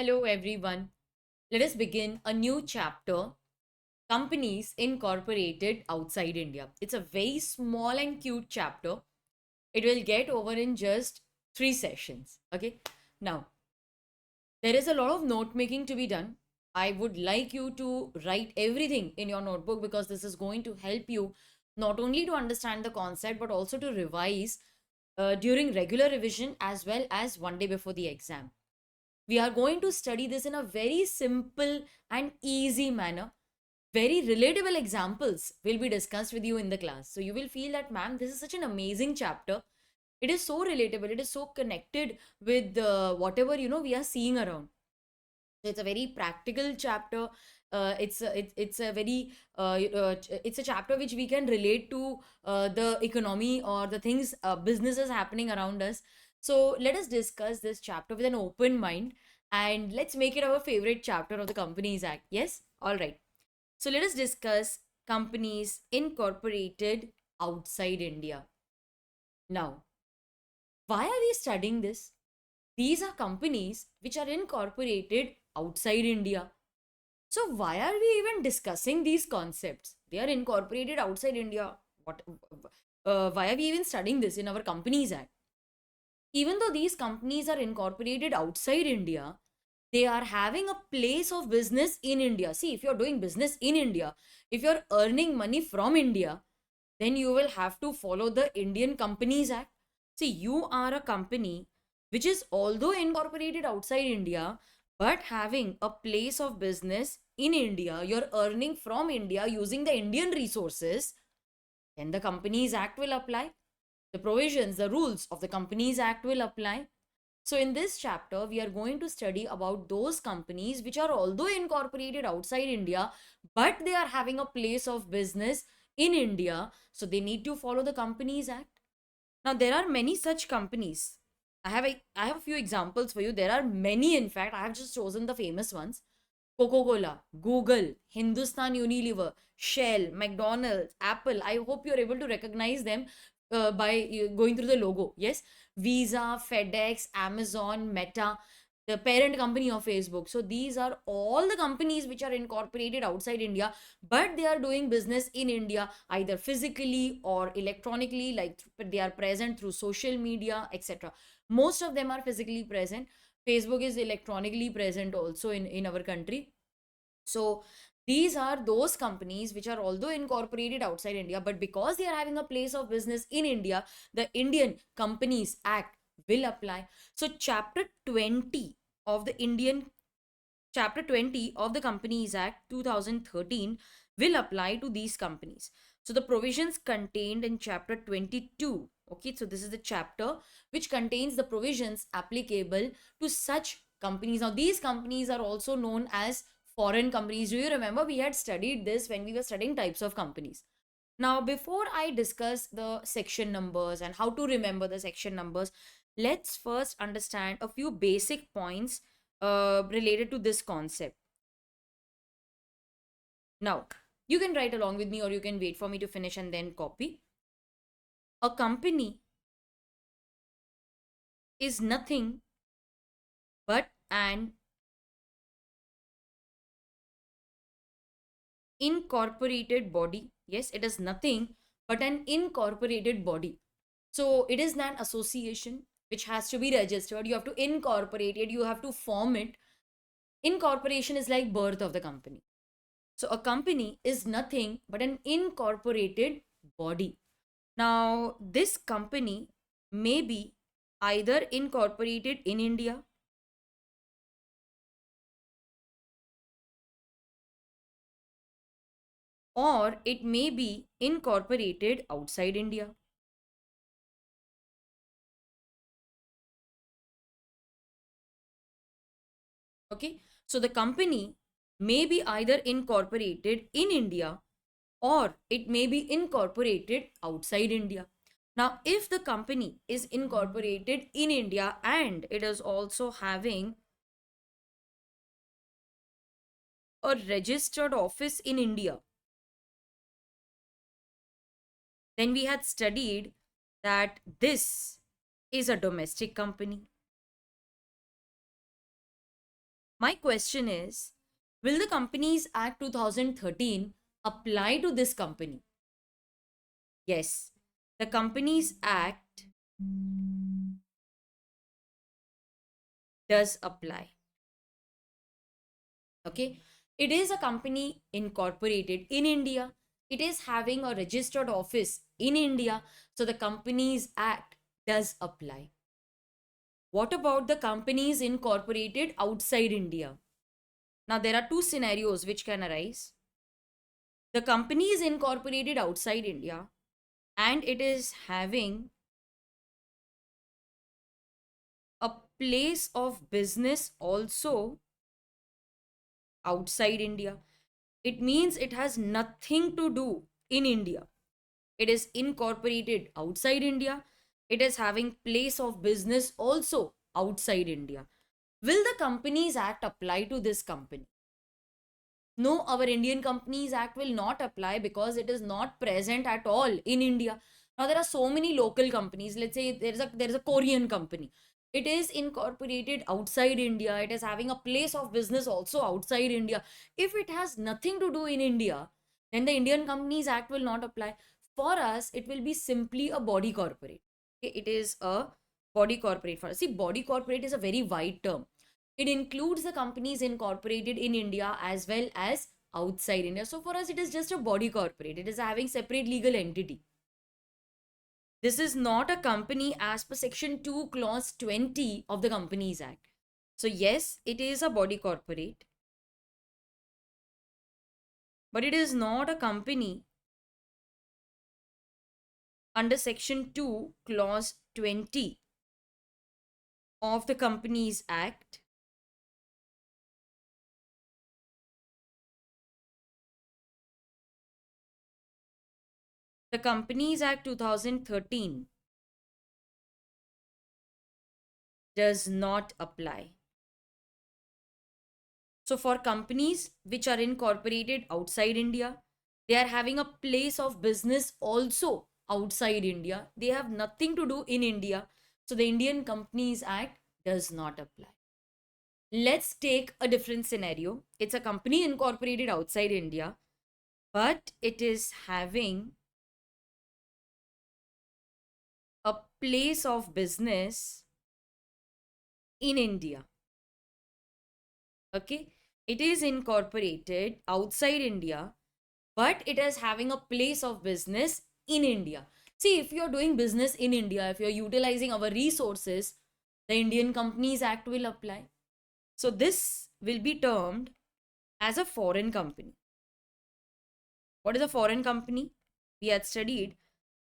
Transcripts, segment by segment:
Hello, everyone. Let us begin a new chapter Companies Incorporated Outside India. It's a very small and cute chapter. It will get over in just 3 sessions. Okay. Now, there is a lot of note making to be done. I would like you to write everything in your notebook because this is going to help you not only to understand the concept but also to revise during regular revision as well as one day before the exam. We are going to study this in a very simple and easy manner. Very relatable examples will be discussed with you in the class. So you will feel that, ma'am, this is such an amazing chapter. It is so relatable. It is so connected with whatever we are seeing around. So it's a very practical chapter. It's a very it's a chapter which we can relate to the economy or the things businesses happening around us. So let us discuss this chapter with an open mind and let's make it our favorite chapter of the Companies Act. Yes, all right. So let us discuss companies incorporated outside India. Now, why are we studying this? These are companies which are incorporated outside India. So why are we even discussing these concepts? They are incorporated outside India. What? Why are we even studying this in our Companies Act? Even though these companies are incorporated outside India, they are having a place of business in India. See, if you're doing business in India, if you're earning money from India, then you will have to follow the Indian Companies Act. See, you are a company which is although incorporated outside India, but having a place of business in India, you're earning from India using the Indian resources, then the Companies Act will apply. The provisions, the rules of the Companies Act will apply. So in this chapter, we are going to study about those companies which are although incorporated outside India, but they are having a place of business in India. So they need to follow the Companies Act. Now there are many such companies. I have a few examples for you. There are many, in fact. I have just chosen the famous ones. Coca-Cola, Google, Hindustan Unilever, Shell, McDonald's, Apple. I hope you're able to recognize them by going through the logo. Yes, Visa, FedEx, Amazon, Meta, the parent company of Facebook. So these are all the companies which are incorporated outside India, but they are doing business in India either physically or electronically, like they are present through social media, etc. Most of them are physically present. Facebook is electronically present also in our country. So these are those companies which are although incorporated outside India, but because they are having a place of business in India, the Indian Companies Act will apply. So of the Indian Chapter 20 of the Companies Act 2013 will apply to these companies. So the provisions contained in Chapter 22, okay, so this is the chapter which contains the provisions applicable to such companies. Now, these companies are also known as foreign companies. Do you remember we had studied this when we were studying types of companies? Now, before I discuss the section numbers and how to remember the section numbers, let's first understand a few basic points related to this concept. Now, you can write along with me or you can wait for me to finish and then copy. A company is nothing but an incorporated body. Yes, it is nothing but an incorporated body. So it is an association which has to be registered. You have to incorporate it, you have to form it. Incorporation is like birth of the company. So a company is nothing but an incorporated body. Now, this company may be either incorporated in India or it may be incorporated outside India. Okay, so the company may be either incorporated in India or it may be incorporated outside India. Now, if the company is incorporated in India and it is also having a registered office in India, then we had studied that this is a domestic company. My question is, will the Companies Act 2013 apply to this company? Yes, the Companies Act does apply. Okay, it is a company incorporated in India. It is having a registered office in India. So the Companies Act does apply. What about the companies incorporated outside India? Now, there are two scenarios which can arise. The company is incorporated outside India and it is having a place of business also outside India. It means it has nothing to do in India. It is incorporated outside India. It is having place of business also outside India. Will the Companies Act apply to this company? No, our Indian Companies Act will not apply because it is not present at all in India. Now there are so many local companies. Let's say there is a Korean company. It is incorporated outside India. It is having a place of business also outside India. If it has nothing to do in India, then the Indian Companies Act will not apply. For us, it will be simply a body corporate. Okay, it is a body corporate for us. See, body corporate is a very wide term. It includes the companies incorporated in India as well as outside India. So for us, it is just a body corporate. It is having separate legal entity. This is not a company as per Section 2, Clause 20 of the Companies Act. So yes, it is a body corporate, but it is not a company under Section 2, Clause 20 of the Companies Act. The Companies Act 2013 does not apply. So for companies which are incorporated outside India, they are having a place of business also outside India. They have nothing to do in India. So the Indian Companies Act does not apply. Let's take a different scenario. It's a company incorporated outside India, but it is having a place of business in India. Okay, it is incorporated outside India, but it is having a place of business in India. See, if you're doing business in India, if you're utilizing our resources, the Indian Companies Act will apply. So this will be termed as a foreign company. What is a foreign company? We had studied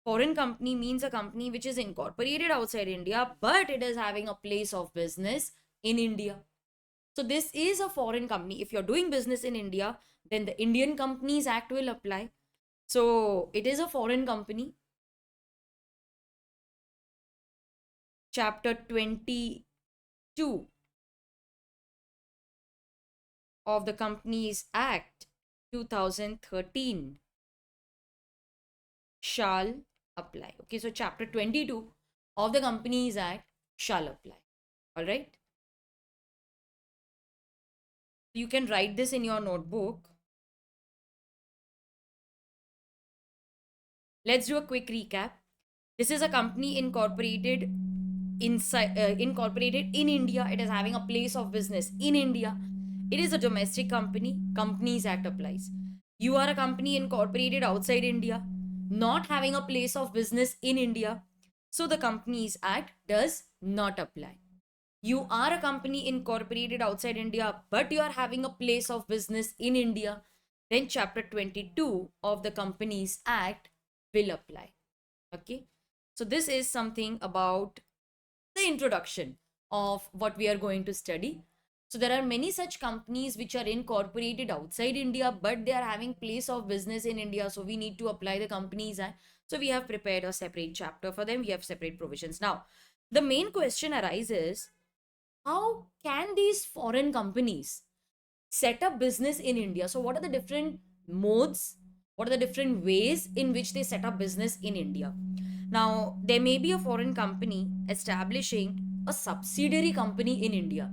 foreign company means a company which is incorporated outside India, but it is having a place of business in India. So this is a foreign company. If you're doing business in India, then the Indian Companies Act will apply. So it is a foreign company. Chapter 22 of the Companies Act 2013 shall apply. Okay, so chapter 22 of the Companies Act shall apply. All right. You can write this in your notebook. Let's do a quick recap. This is a company incorporated in India. It is having a place of business in India. It is a domestic company. Companies Act applies. You are a company incorporated outside India, not having a place of business in India. So the Companies Act does not apply. You are a company incorporated outside India, but you are having a place of business in India. Then Chapter 22 of the Companies Act will apply. Okay. So this is something about the introduction of what we are going to study. So there are many such companies which are incorporated outside India, but they are having place of business in India. So we need to apply the Companies Act. So we have prepared a separate chapter for them. We have separate provisions. Now, the main question arises, how can these foreign companies set up business in India? So what are the different modes? What are the different ways in which they set up business in India? Now, there may be a foreign company establishing a subsidiary company in India.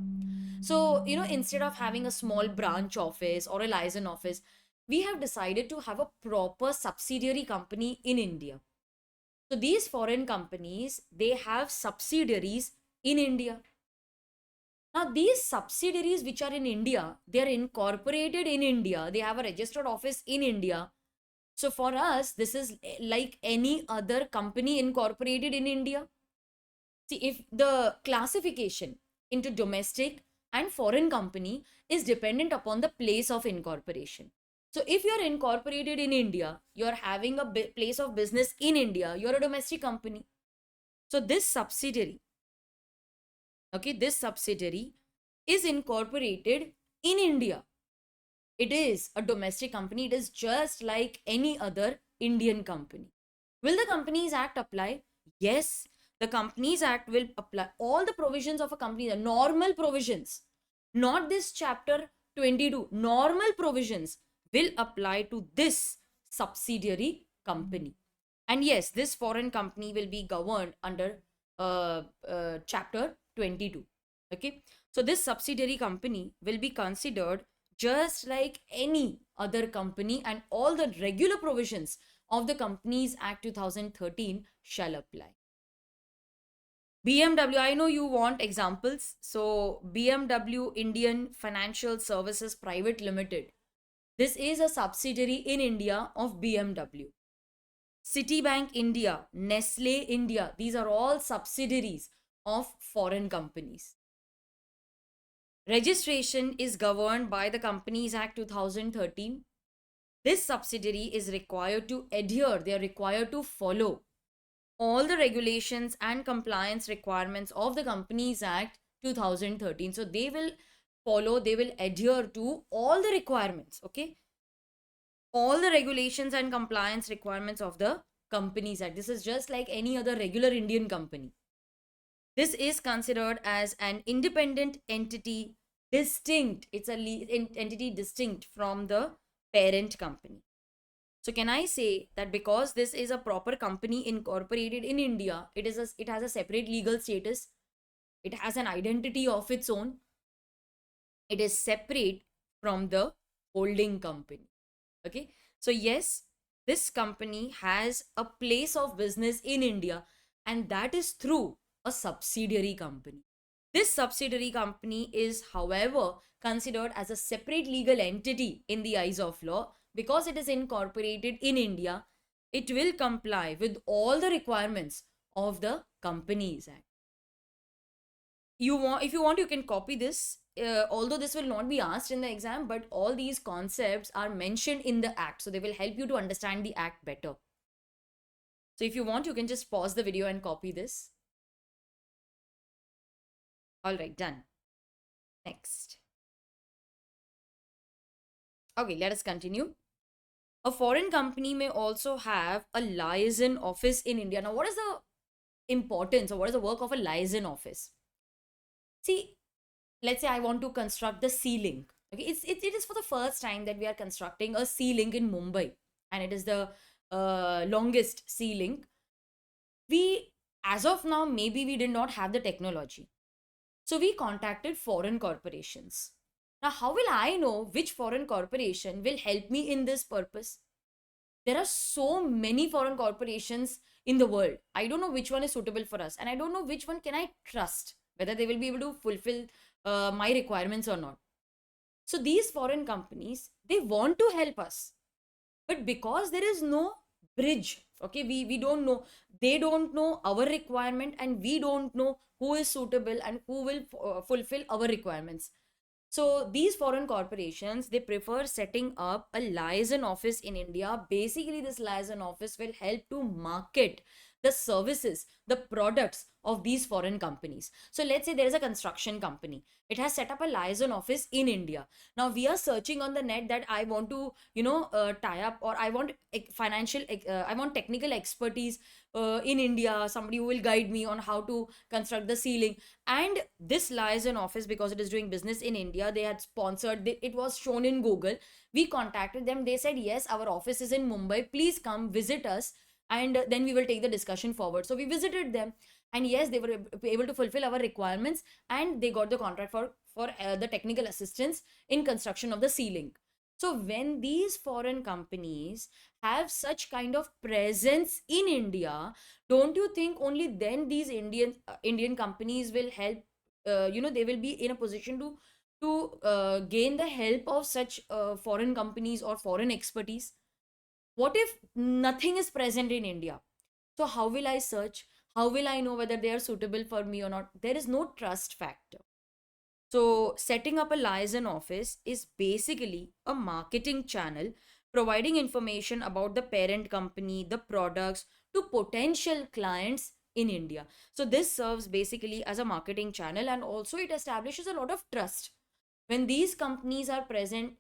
So, instead of having a small branch office or a liaison office, we have decided to have a proper subsidiary company in India. So these foreign companies, they have subsidiaries in India. Now, these subsidiaries which are in India, they are incorporated in India. They have a registered office in India. So for us, this is like any other company incorporated in India. See, if the classification into domestic and foreign company is dependent upon the place of incorporation. So if you're incorporated in India, you're having a place of business in India, you're a domestic company. So this subsidiary, okay, this subsidiary is incorporated in India. It is a domestic company. It is just like any other Indian company. Will the Companies Act apply? Yes, the Companies Act will apply. All the provisions of a company, the normal provisions, not this chapter 22, normal provisions will apply to this subsidiary company. And yes, this foreign company will be governed under chapter 22. Okay, so this subsidiary company will be considered just like any other company, and all the regular provisions of the Companies Act 2013 shall apply. BMW, I know you want examples. So BMW Indian Financial Services Private Limited. This is a subsidiary in India of BMW. Citibank India, Nestle India, these are all subsidiaries of foreign companies. Registration is governed by the Companies Act 2013. This subsidiary is required to adhere, they are required to follow all the regulations and compliance requirements of the Companies Act 2013. So they will follow, they will adhere to all the requirements, okay? All the regulations and compliance requirements of the Companies Act. This is just like any other regular Indian company. This is considered as an independent entity, distinct. It's a entity distinct from the parent company. So can I say that because this is a proper company incorporated in India, it has a separate legal status, it has an identity of its own, it is separate from the holding company. Okay, so yes, this company has a place of business in India, and that is through a subsidiary company. This subsidiary company is, however, considered as a separate legal entity in the eyes of law. Because it is incorporated in India, it will comply with all the requirements of the Companies Act. If you want, you can copy this. Although this will not be asked in the exam, but all these concepts are mentioned in the act, so they will help you to understand the act better. So if you want, you can just pause the video and copy this. All right, done. Next. Okay, let us continue. A foreign company may also have a liaison office in India. Now, what is the importance, or what is the work of a liaison office? See, let's say I want to construct the sea link. Okay, it is for the first time that we are constructing a sea link in Mumbai, and it is the longest sea link. We, as of now, maybe we did not have the technology, so we contacted foreign corporations. Now, how will I know which foreign corporation will help me in this purpose? There are so many foreign corporations in the world. I don't know which one is suitable for us, and I don't know which one can I trust, whether they will be able to fulfill my requirements or not. So these foreign companies, they want to help us, but because there is no bridge, okay, we don't know, they don't know our requirement, and we don't know who is suitable and who will fulfill our requirements. So these foreign corporations, they prefer setting up a liaison office in India. Basically, this liaison office will help to market the services, the products of these foreign companies. So let's say there is a construction company. It has set up a liaison office in India. Now we are searching on the net that I want to, tie up, or I want I want technical expertise in India, somebody who will guide me on how to construct the ceiling. And this liaison office, because it is doing business in India, they had sponsored, it was shown in Google. We contacted them. They said, yes, our office is in Mumbai. Please come visit us, and then we will take the discussion forward. So we visited them, and yes, they were able to fulfill our requirements, and they got the contract for the technical assistance in construction of the ceiling. So when these foreign companies have such kind of presence in India, don't you think only then these Indian companies will help, they will be in a position to gain the help of such foreign companies or foreign expertise? What if nothing is present in India? So how will I search? How will I know whether they are suitable for me or not? There is no trust factor. So setting up a liaison office is basically a marketing channel providing information about the parent company, the products to potential clients in India. So this serves basically as a marketing channel, and also it establishes a lot of trust. When these companies are present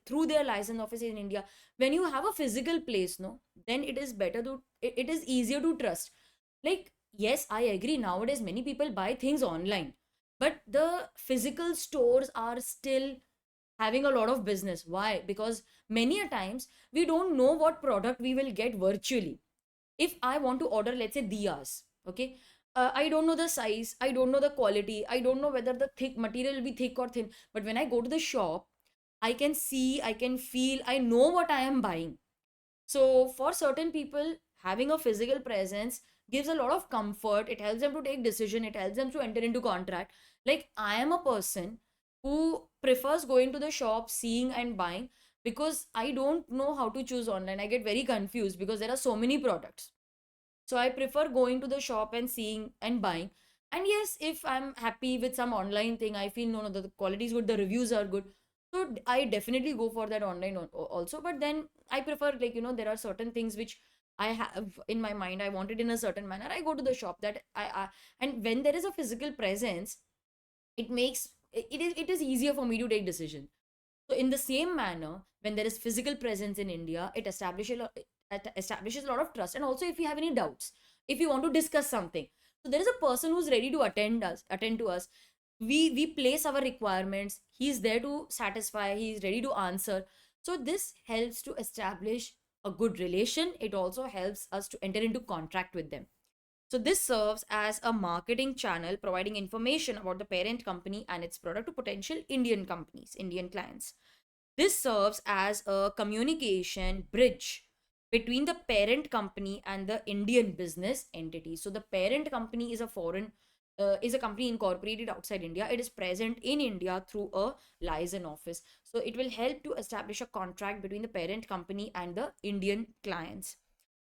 through their license office in India, when you have a physical place, no, then it is better to, it is easier to trust. Like, yes, I agree, nowadays many people buy things online, but the physical stores are still having a lot of business. Why? Because many a times we don't know what product we will get virtually. If I want to order, let's say, diyas, okay, I don't know the size, I don't know the quality, I don't know whether the thick material will be thick or thin. But when I go to the shop, I can see, I can feel, I know what I am buying. So for certain people, having a physical presence gives a lot of comfort. It helps them to take decision. It helps them to enter into contract. Like, I am a person who prefers going to the shop, seeing and buying, because I don't know how to choose online. I get very confused because there are so many products. So I prefer going to the shop and seeing and buying. And yes, if I'm happy with some online thing, I feel no, no, the quality is good, the reviews are good. So I definitely go for that online also. But then I prefer, like, there are certain things which I have in my mind. I want it in a certain manner. I go to the shop, that I and when there is a physical presence, it makes it is easier for me to take decision. So in the same manner, when there is physical presence in India, it establishes a lot of trust. And also, if you have any doubts, if you want to discuss something, so there is a person who's ready to attend to us. We place our requirements. He's there to satisfy. He's ready to answer. So this helps to establish a good relation. It also helps us to enter into contract with them. So this serves as a marketing channel providing information about the parent company and its product to potential Indian companies, Indian clients. This serves as a communication bridge between the parent company and the Indian business entity. So the parent company is a company incorporated outside India. It is present in India through a liaison office. So it will help to establish a contract between the parent company and the Indian clients.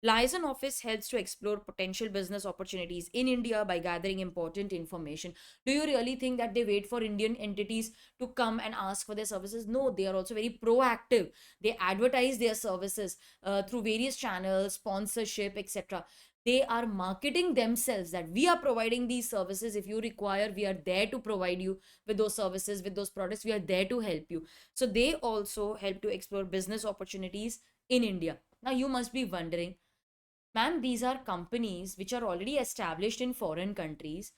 Liaison office helps to explore potential business opportunities in India by gathering important information. Do you really think that they wait for Indian entities to come and ask for their services? No, they are also very proactive. They advertise their services through various channels, sponsorship, etc. They are marketing themselves that we are providing these services. If you require, we are there to provide you with those services, with those products. We are there to help you. So they also help to explore business opportunities in India. Now you must be wondering, ma'am, these are companies which are already established in foreign countries.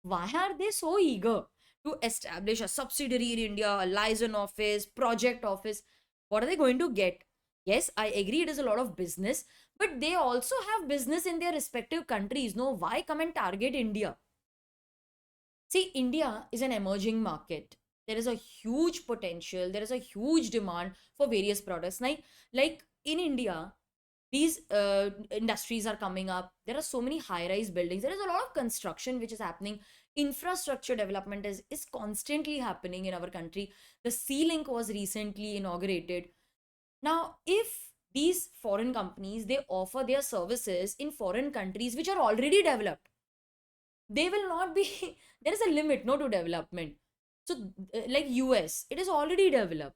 Why are they so eager to establish a subsidiary in India, a liaison office, project office? What are they going to get? Yes, I agree it is a lot of business, but they also have business in their respective countries. No, why come and target India? See, India is an emerging market. There is a huge potential, there is a huge demand for various products. Like in India, these industries are coming up. There are so many high rise buildings. There is a lot of construction which is happening. Infrastructure development is constantly happening in our country. The Sea Link was recently inaugurated. Now, if these foreign companies, they offer their services in foreign countries which are already developed, they will not be there is a limit, no, to development. So like US, it is already developed.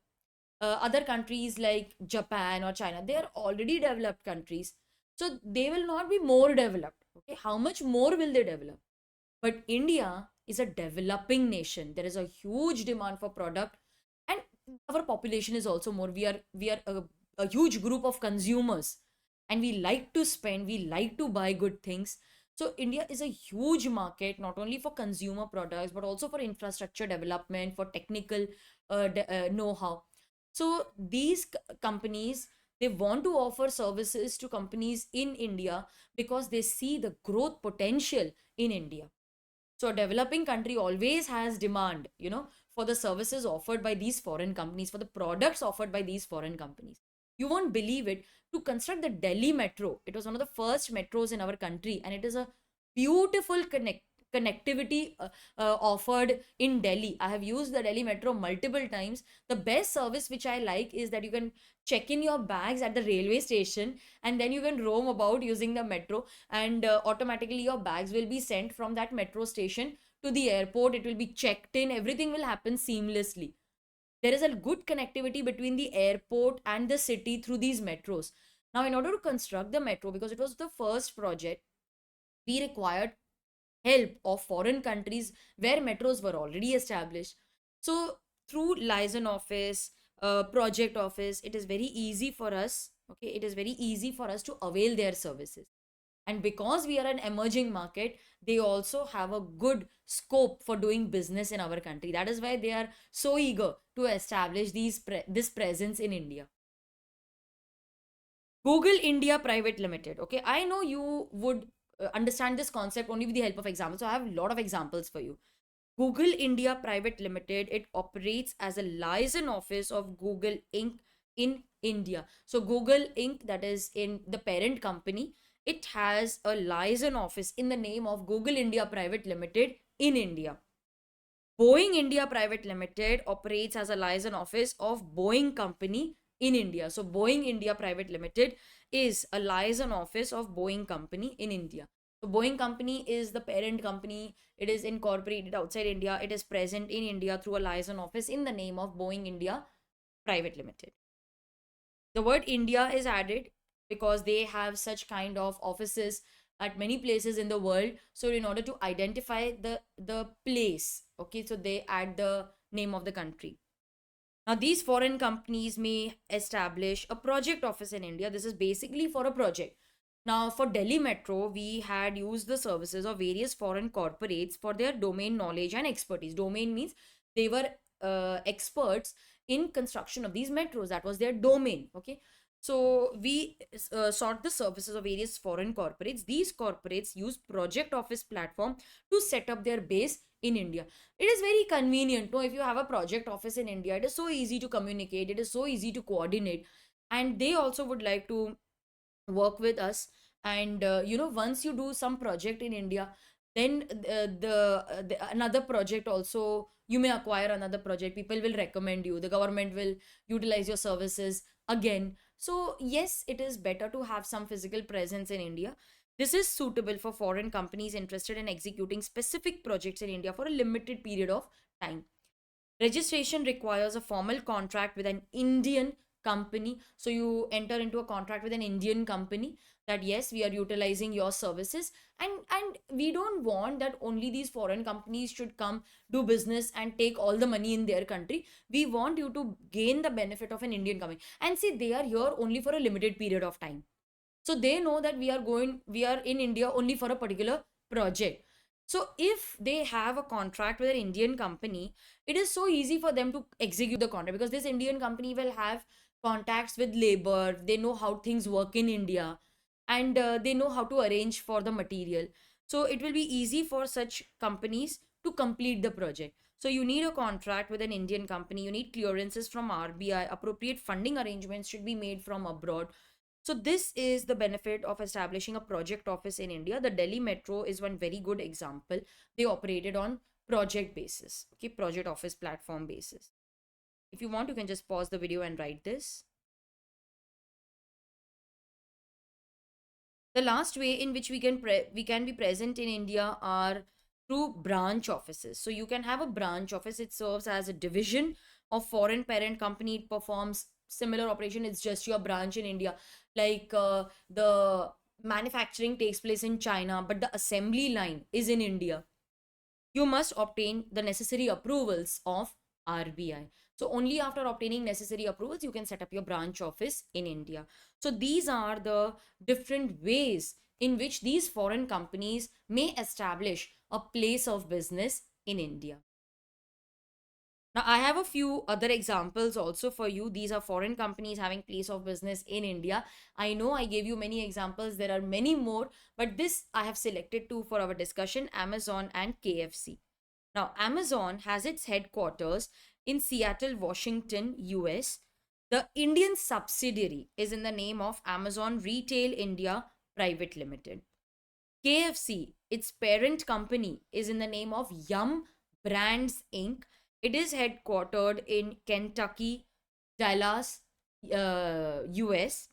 Other countries like Japan or China, they are already developed countries. So they will not be more developed. Okay, how much more will they develop? But India is a developing nation. There is a huge demand for product, and our population is also more. We are a huge group of consumers, and we like to spend. We like to buy good things. So India is a huge market, not only for consumer products but also for infrastructure development, for technical know-how. So these companies, They want to offer services to companies in India because they see the growth potential in India. So a developing country always has demand, for the services offered by these foreign companies, for the products offered by these foreign companies. You won't believe it. To construct the Delhi metro, it was one of the first metros in our country, and it is a beautiful connectivity offered in Delhi. I have used the Delhi metro multiple times. The best service which I like is that you can check in your bags at the railway station, and then you can roam about using the metro, and automatically your bags will be sent from that metro station to the airport. It will be checked in, everything will happen seamlessly. There is a good connectivity between the airport and the city through these metros. Now, in order to construct the metro, because it was the first project, we required help of foreign countries where metros were already established. So through liaison office, project office, it is very easy for us. Okay, it is very easy for us to avail their services. And because we are an emerging market, they also have a good scope for doing business in our country. That is why they are so eager to establish this presence in India. Google India Private Limited. Okay, I know you would understand this concept only with the help of examples. So I have a lot of examples for you. Google India Private Limited, it operates as a liaison office of Google Inc. in India. So Google Inc., that is in the parent company, it has a liaison office in the name of Google India Private Limited in India. Boeing India Private Limited operates as a liaison office of Boeing Company in India. So Boeing India Private Limited is a liaison office of Boeing Company in India. So Boeing Company is the parent company. It is incorporated outside India. It is present in India through a liaison office in the name of Boeing India Private Limited. The word India is added because they have such kind of offices at many places in the world. So in order to identify the place, okay, so they add the name of the country. Now these foreign companies may establish a project office in India. This is basically for a project. Now for Delhi Metro, we had used the services of various foreign corporates for their domain knowledge and expertise. Domain means they were experts in construction of these metros. That was their domain. Okay, so we sought the services of various foreign corporates. These corporates use project office platform to set up their base in India. It is very convenient. No, if you have a project office in India, it is so easy to communicate. It is so easy to coordinate, and they also would like to work with us. And once you do some project in India, then the another project also, you may acquire another project, people will recommend you, the government will utilize your services again. So yes, it is better to have some physical presence in India. This is suitable for foreign companies interested in executing specific projects in India for a limited period of time. Registration requires a formal contract with an Indian company. So you enter into a contract with an Indian company that yes, we are utilizing your services, and we don't want that only these foreign companies should come do business and take all the money in their country. We want you to gain the benefit of an Indian company. And see, they are here only for a limited period of time. So they know that we are in India only for a particular project. So if they have a contract with an Indian company, it is so easy for them to execute the contract because this Indian company will have contacts with labor. They know how things work in India, and they know how to arrange for the material. So it will be easy for such companies to complete the project. So you need a contract with an Indian company. You need clearances from RBI. Appropriate funding arrangements should be made from abroad. So this is the benefit of establishing a project office in India. The Delhi Metro is one very good example. They operated on project basis, okay, project office platform basis. If you want, you can just pause the video and write this. The last way in which we can be present in India are through branch offices. So you can have a branch office. It serves as a division of foreign parent company. It performs similar operation. It's just your branch in India. Like the manufacturing takes place in China, but the assembly line is in India. You must obtain the necessary approvals of RBI. So only after obtaining necessary approvals, you can set up your branch office in India. So these are the different ways in which these foreign companies may establish a place of business in India. Now, I have a few other examples also for you. These are foreign companies having place of business in India. I know I gave you many examples. There are many more, but this I have selected two for our discussion: Amazon and KFC. Now, Amazon has its headquarters in Seattle, Washington, US. The Indian subsidiary is in the name of Amazon Retail India Private Limited. KFC, its parent company, is in the name of Yum Brands Inc. It is headquartered in Kentucky, Dallas, US.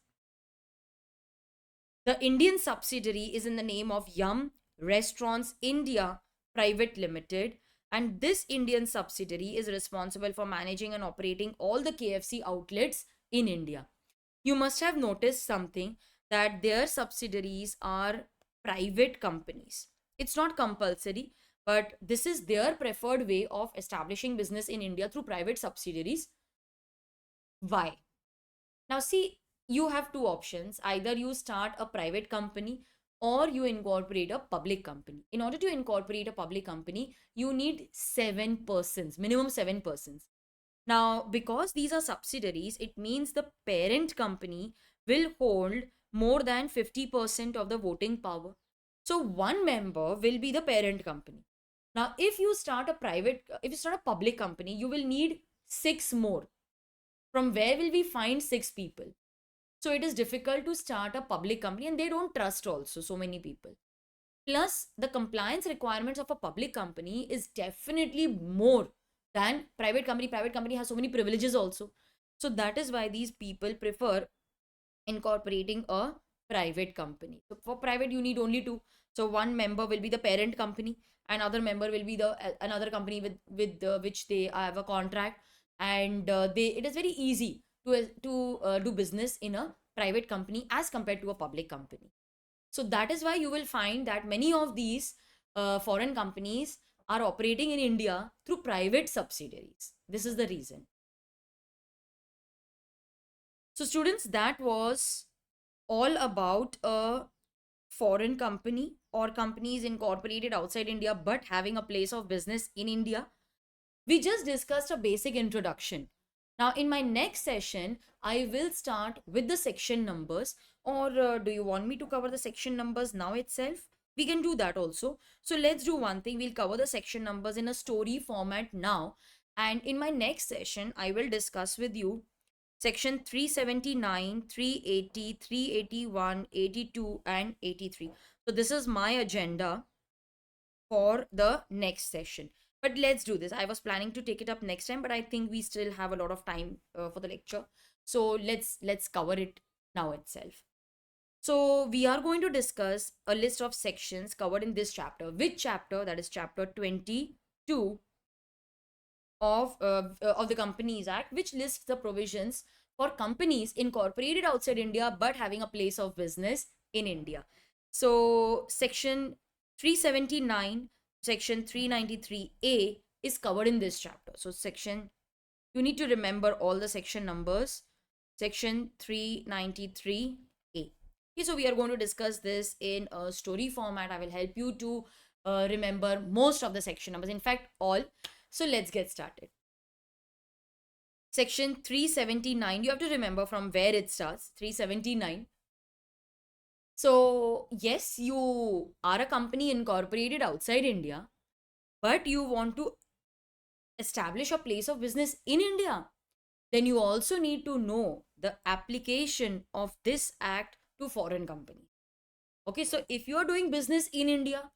The Indian subsidiary is in the name of Yum Restaurants India Private Limited, and this Indian subsidiary is responsible for managing and operating all the KFC outlets in India. You must have noticed something, that their subsidiaries are private companies. It's not compulsory, but this is their preferred way of establishing business in India through private subsidiaries. Why? Now, see, you have two options. Either you start a private company or you incorporate a public company. In order to incorporate a public company, you need 7%, minimum 7%. Now, because these are subsidiaries, it means the parent company will hold more than 50% of the voting power. So, one member will be the parent company. Now, if you start a public company, you will need six more. From where will we find six people? So, it is difficult to start a public company, and they don't trust also so many people. Plus, the compliance requirements of a public company is definitely more than private company. Private company has so many privileges also. So that is why these people prefer incorporating a private company. So for private, you need only two. So one member will be the parent company, and other member will be the another company with which they have a contract, and they it is very easy to do business in a private company as compared to a public company. So that is why you will find that many of these foreign companies are operating in India through private subsidiaries. This is the reason. So, students, that was all about a foreign company or companies incorporated outside India but having a place of business in India. We just discussed a basic introduction. Now, in my next session, I will start with the section numbers. Or do you want me to cover the section numbers now itself? We can do that also. So, let's do one thing. We'll cover the section numbers in a story format now. And in my next session, I will discuss with you section 379, 380, 381, 82, and 83. So, this is my agenda for the next session. But let's do this. I was planning to take it up next time, but I think we still have a lot of time for the lecture. So let's cover it now itself. So we are going to discuss a list of sections covered in this chapter. Which chapter? That is chapter 22 of the Companies Act, which lists the provisions for companies incorporated outside India but having a place of business in India. So section 379, section 393A is covered in this chapter. So section, you need to remember all the section numbers. Section 393A. Okay, so we are going to discuss this in a story format. I will help you to remember most of the section numbers, in fact all. So let's get started. Section 379, you have to remember from where it starts. 379. So yes, you are a company incorporated outside India, but you want to establish a place of business in India. Then you also need to know the application of this act to foreign companies. Okay, so if you are doing business in India,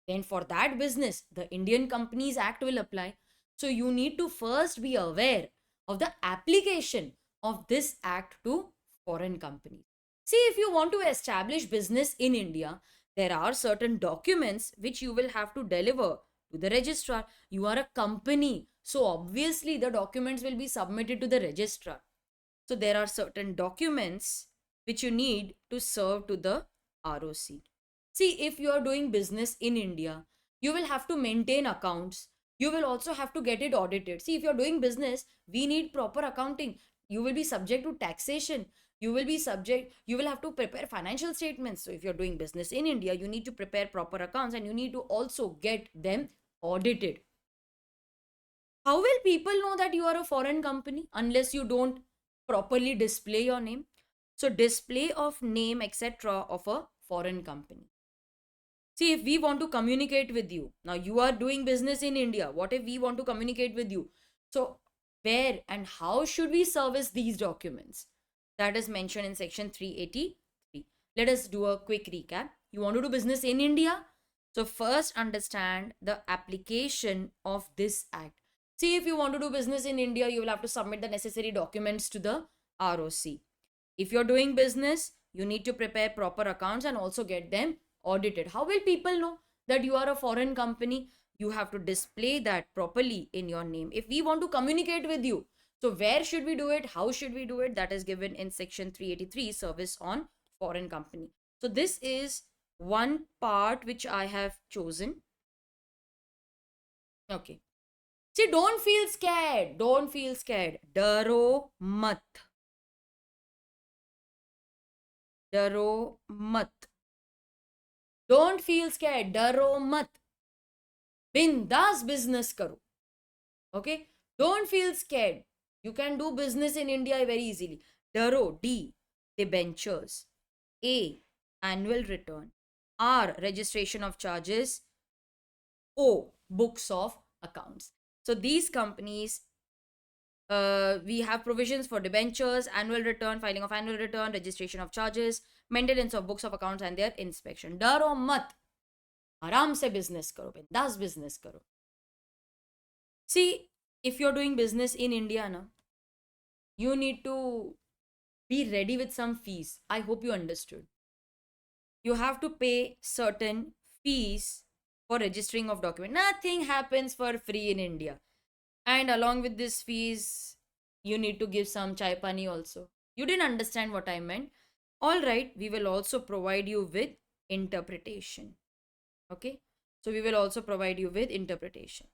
then for that business, the Indian Companies Act will apply. So you need to first be aware of the application of this act to foreign companies. See, if you want to establish business in India, there are certain documents which you will have to deliver to the registrar. You are a company, so obviously the documents will be submitted to the registrar. So there are certain documents which you need to serve to the ROC. See, if you are doing business in India, you will have to maintain accounts. You will also have to get it audited. See, if you're doing business, we need proper accounting. You will be subject to taxation. You will have to prepare financial statements. So, if you're doing business in India, you need to prepare proper accounts and you need to also get them audited. How will people know that you are a foreign company unless you don't properly display your name? So, display of name, etc., of a foreign company. See, if we want to communicate with you, now you are doing business in India. What if we want to communicate with you? So, where and how should we service these documents? That is mentioned in section 383. Let us do a quick recap. You want to do business in India? So, first understand the application of this act. See, if you want to do business in India, you will have to submit the necessary documents to the ROC. If you're doing business, you need to prepare proper accounts and also get them audited. How will people know that you are a foreign company? You have to display that properly in your name. If we want to communicate with you, so where should we do it? How should we do it? That is given in section 383, service on foreign company. So this is one part which I have chosen. Okay. See, don't feel scared. Don't feel scared. Daro mat. Daro mat. Don't feel scared. Daro mat. Bindas business karo. Okay? Don't feel scared. You can do business in India very easily. Daro, D, debentures. A, annual return. R, registration of charges. O, books of accounts. So these companies, we have provisions for debentures, annual return, filing of annual return, registration of charges, maintenance of books of accounts and their inspection. Daro mat. आराम से business करो, बिंदास business करो. See, if you're doing business in India now, you need to be ready with some fees. I hope you understood. You have to pay certain fees for registering of document. Nothing happens for free in India. And along with this fees, you need to give some chai pani also. You didn't understand what I meant. All right, we will also provide you with interpretation. Okay, so we will also provide you with interpretation.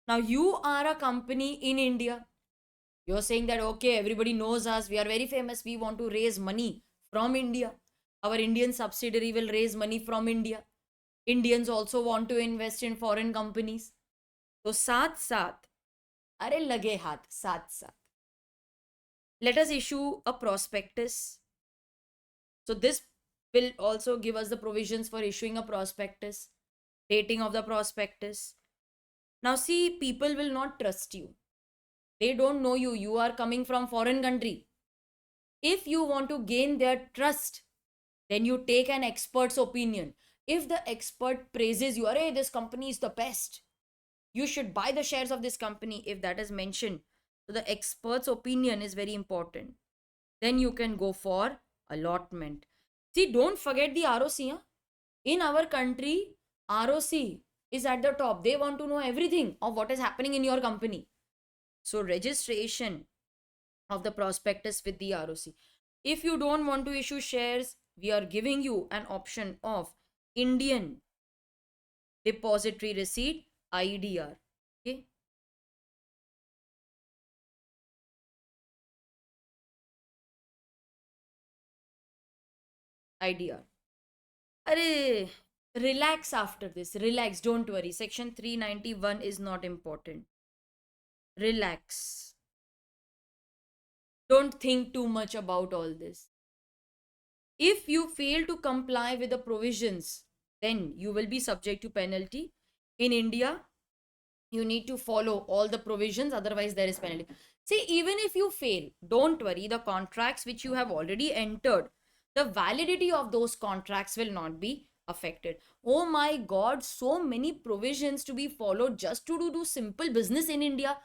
Now you are a company in India. You're saying that, okay, everybody knows us. We are very famous. We want to raise money from India. Our Indian subsidiary will raise money from India. Indians also want to invest in foreign companies. So साथ साथ, अरे लगे हाथ साथ साथ. Let us issue a prospectus. So this will also give us the provisions for issuing a prospectus, dating of the prospectus. Now see, people will not trust you. They don't know you. You are coming from foreign country. If you want to gain their trust, then you take an expert's opinion. If the expert praises you, hey, this company is the best, you should buy the shares of this company, if that is mentioned. So the expert's opinion is very important. Then you can go for allotment. See, don't forget the ROC. Huh? In our country, ROC is at the top. They want to know everything of what is happening in your company. So registration of the prospectus with the ROC. If you don't want to issue shares, we are giving you an option of Indian Depository Receipt, IDR. Okay. IDR. Arey, relax after this. Relax. Don't worry. Section 391 is not important. Relax. Don't think too much about all this. If you fail to comply with the provisions, then you will be subject to penalty. In India, you need to follow all the provisions, otherwise there is penalty. See, even if you fail, don't worry, the contracts which you have already entered, the validity of those contracts will not be affected. Oh my god, so many provisions to be followed just to do simple business in India.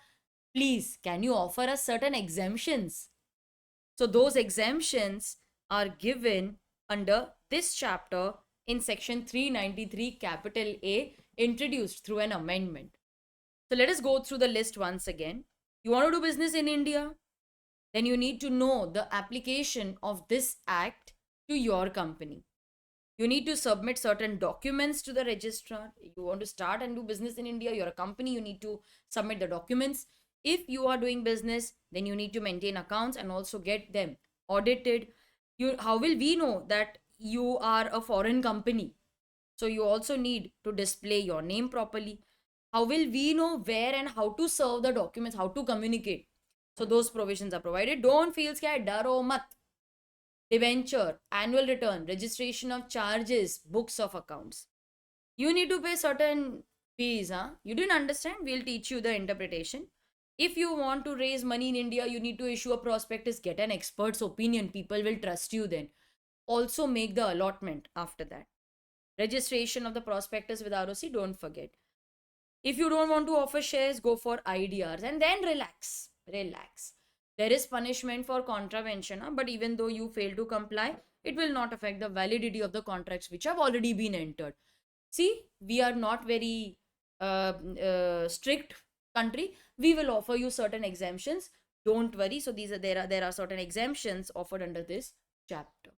Please, can you offer us certain exemptions? So those exemptions are given under this chapter in section 393 capital A, introduced through an amendment. So let us go through the list once again. You want to do business in India? Then you need to know the application of this act to your company. You need to submit certain documents to the registrar. You want to start and do business in India, you're a company, you need to submit the documents. If you are doing business, then you need to maintain accounts and also get them audited. How will we know that you are a foreign company? So you also need to display your name properly. How will we know where and how to serve the documents, how to communicate? So those provisions are provided. Don't feel scared. Daro mat. Debenture, annual return, registration of charges, books of accounts. You need to pay certain fees, huh? You didn't understand? We'll teach you the interpretation. If you want to raise money in India, you need to issue a prospectus, get an expert's opinion. People will trust you then. Also make the allotment after that. Registration of the prospectus with ROC, don't forget. If you don't want to offer shares, go for IDRs and then relax. Relax. There is punishment for contravention, but even though you fail to comply, it will not affect the validity of the contracts which have already been entered. See, we are not very strict country. We will offer you certain exemptions. Don't worry. So there are certain exemptions offered under this chapter.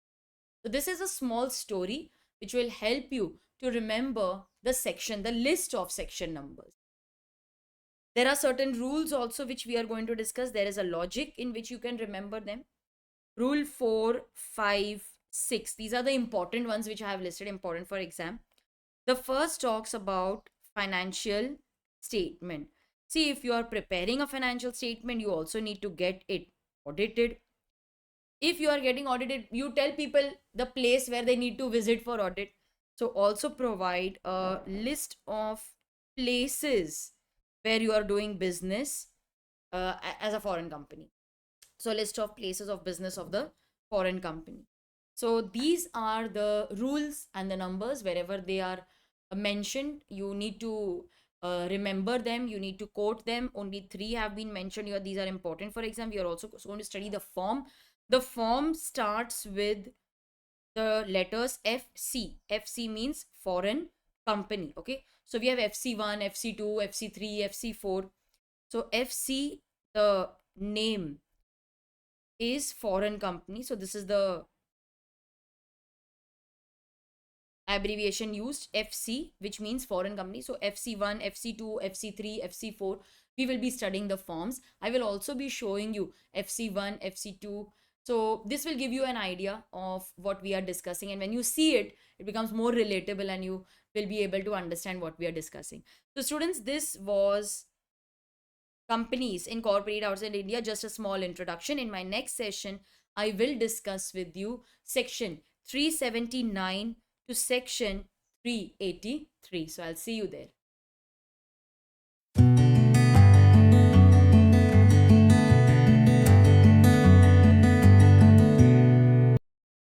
So this is a small story which will help you to remember the section, the list of section numbers. There are certain rules also which we are going to discuss. There is a logic in which you can remember them. Rule 4, 5, 6. These are the important ones which I have listed, important for exam. The first talks about financial statement. See, if you are preparing a financial statement, you also need to get it audited. If you are getting audited, you tell people the place where they need to visit for audit. So also provide a list of places where you are doing business as a foreign company. So list of places of business of the foreign company. So these are the rules and the numbers. Wherever they are mentioned, you need to remember them. You need to quote them. Only 3 have been mentioned here. These are important for exam. We are also going to study the form. The form starts with the letters FC. FC means foreign company. Okay. So we have FC1, FC2, FC3, FC4. So FC, the name is foreign company. So this is the abbreviation used, FC, which means foreign company. So FC1, FC2, FC3, FC4. We will be studying the forms. I will also be showing you FC1, FC2. So this will give you an idea of what we are discussing. And when you see it, it becomes more relatable and you will be able to understand what we are discussing. So students, this was companies incorporated outside India, just a small introduction. In my next session, I will discuss with you section 379 to section 383. So I'll see you there.